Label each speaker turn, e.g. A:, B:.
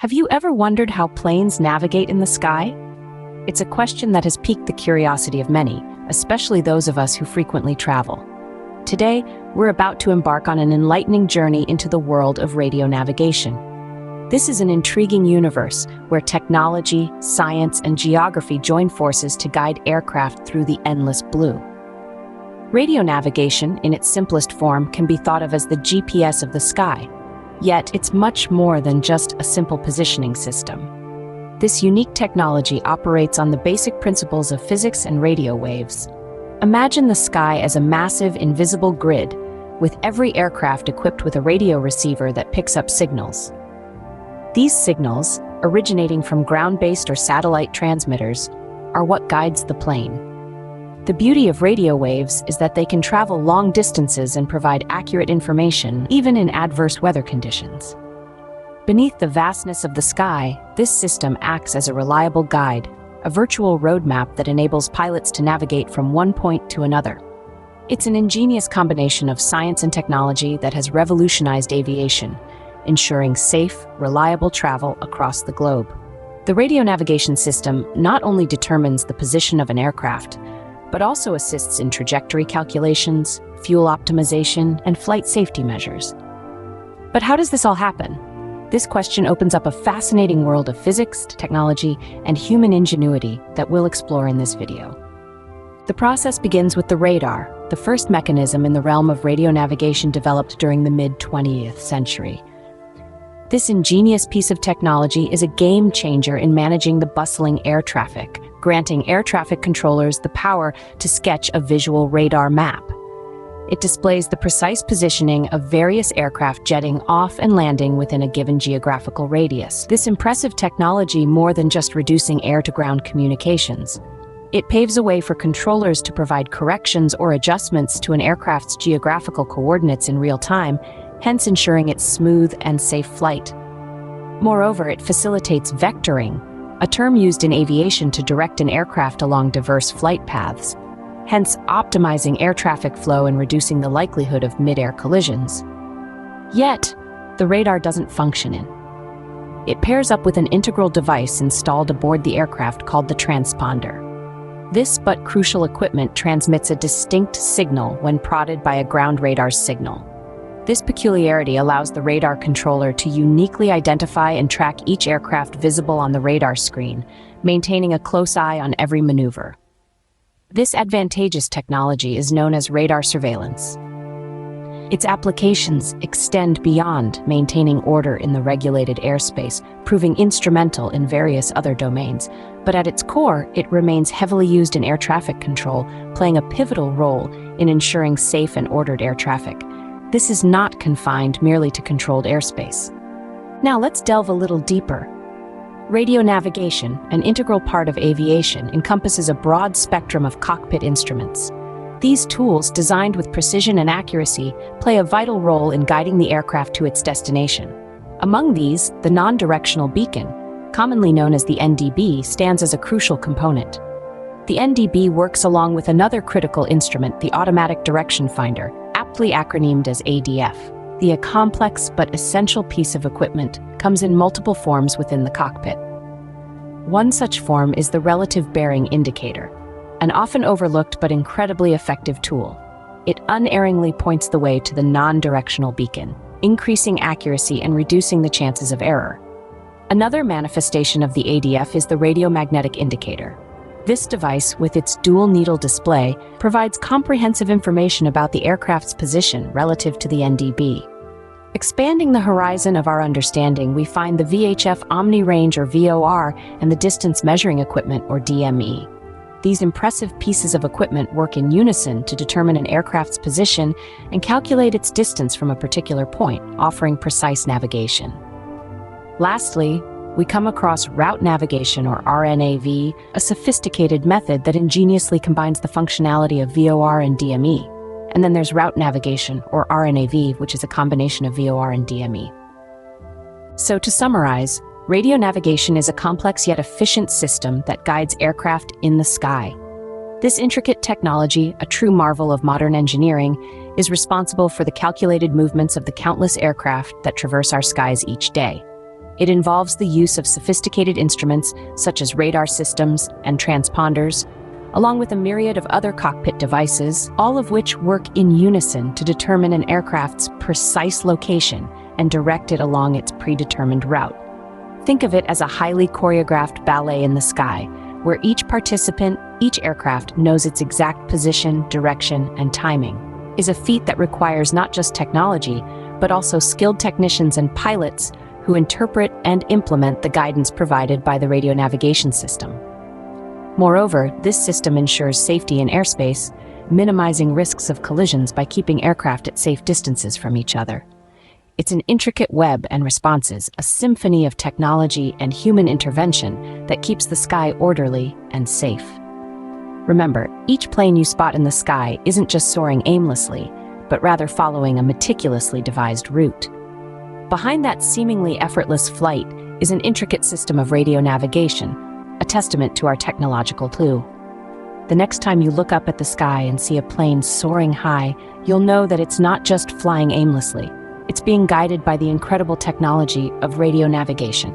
A: Have you ever wondered how planes navigate in the sky? It's a question that has piqued the curiosity of many, especially those of us who frequently travel. Today, we're about to embark on an enlightening journey into the world of radio navigation. This is an intriguing universe where technology, science, and geography join forces to guide aircraft through the endless blue. Radio navigation, in its simplest form, can be thought of as the GPS of the sky. Yet, it's much more than just a simple positioning system. This unique technology operates on the basic principles of physics and radio waves. Imagine the sky as a massive, invisible grid, with every aircraft equipped with a radio receiver that picks up signals. These signals, originating from ground-based or satellite transmitters, are what guides the plane. The beauty of radio waves is that they can travel long distances and provide accurate information, even in adverse weather conditions. Beneath the vastness of the sky, this system acts as a reliable guide, a virtual roadmap that enables pilots to navigate from one point to another. It's an ingenious combination of science and technology that has revolutionized aviation, ensuring safe, reliable travel across the globe. The radio navigation system not only determines the position of an aircraft, but also assists in trajectory calculations, fuel optimization, and flight safety measures. But how does this all happen? This question opens up a fascinating world of physics, technology, and human ingenuity that we'll explore in this video. The process begins with the radar, the first mechanism in the realm of radio navigation developed during the mid-20th century. This ingenious piece of technology is a game changer in managing the bustling air traffic, granting air traffic controllers the power to sketch a visual radar map. It displays the precise positioning of various aircraft jetting off and landing within a given geographical radius. This impressive technology, more than just reducing air-to-ground communications, it paves a way for controllers to provide corrections or adjustments to an aircraft's geographical coordinates in real time, hence ensuring its smooth and safe flight. Moreover, it facilitates vectoring, a term used in aviation to direct an aircraft along diverse flight paths, hence optimizing air traffic flow and reducing the likelihood of mid-air collisions. Yet, the radar doesn't function in. It pairs up with an integral device installed aboard the aircraft called the transponder. This but crucial equipment transmits a distinct signal when prodded by a ground radar's signal. This peculiarity allows the radar controller to uniquely identify and track each aircraft visible on the radar screen, maintaining a close eye on every maneuver. This advantageous technology is known as radar surveillance. Its applications extend beyond maintaining order in the regulated airspace, proving instrumental in various other domains. But at its core, it remains heavily used in air traffic control, playing a pivotal role in ensuring safe and ordered air traffic. This is not confined merely to controlled airspace. Now let's delve a little deeper. Radio navigation, an integral part of aviation, encompasses a broad spectrum of cockpit instruments. These tools, designed with precision and accuracy, play a vital role in guiding the aircraft to its destination. Among these, the non-directional beacon, commonly known as the NDB, stands as a crucial component. The NDB works along with another critical instrument, the automatic direction finder, aptly acronymed as ADF. The complex but essential piece of equipment comes in multiple forms within the cockpit. One such form is the relative bearing indicator, an often overlooked but incredibly effective tool. It unerringly points the way to the non-directional beacon, increasing accuracy and reducing the chances of error. Another manifestation of the ADF is the radiomagnetic indicator. This device, with its dual-needle display, provides comprehensive information about the aircraft's position relative to the NDB. Expanding the horizon of our understanding, we find the VHF Omni Range or VOR and the Distance Measuring Equipment or DME. These impressive pieces of equipment work in unison to determine an aircraft's position and calculate its distance from a particular point, offering precise navigation. Lastly, we come across route navigation or RNAV, a sophisticated method that ingeniously combines the functionality of VOR and DME. And then there's route navigation or RNAV, which is a combination of VOR and DME. So to summarize, radio navigation is a complex yet efficient system that guides aircraft in the sky. This intricate technology, a true marvel of modern engineering, is responsible for the calculated movements of the countless aircraft that traverse our skies each day. It involves the use of sophisticated instruments such as radar systems and transponders, along with a myriad of other cockpit devices, all of which work in unison to determine an aircraft's precise location and direct it along its predetermined route. Think of it as a highly choreographed ballet in the sky, where each participant, each aircraft knows its exact position, direction, and timing. Is a feat that requires not just technology, but also skilled technicians and pilots who interpret and implement the guidance provided by the radio navigation system. Moreover, this system ensures safety in airspace, minimizing risks of collisions by keeping aircraft at safe distances from each other. It's an intricate web and responses, a symphony of technology and human intervention that keeps the sky orderly and safe. Remember, each plane you spot in the sky isn't just soaring aimlessly, but rather following a meticulously devised route. Behind that seemingly effortless flight is an intricate system of radio navigation, a testament to our technological clue. The next time you look up at the sky and see a plane soaring high, you'll know that it's not just flying aimlessly. It's being guided by the incredible technology of radio navigation.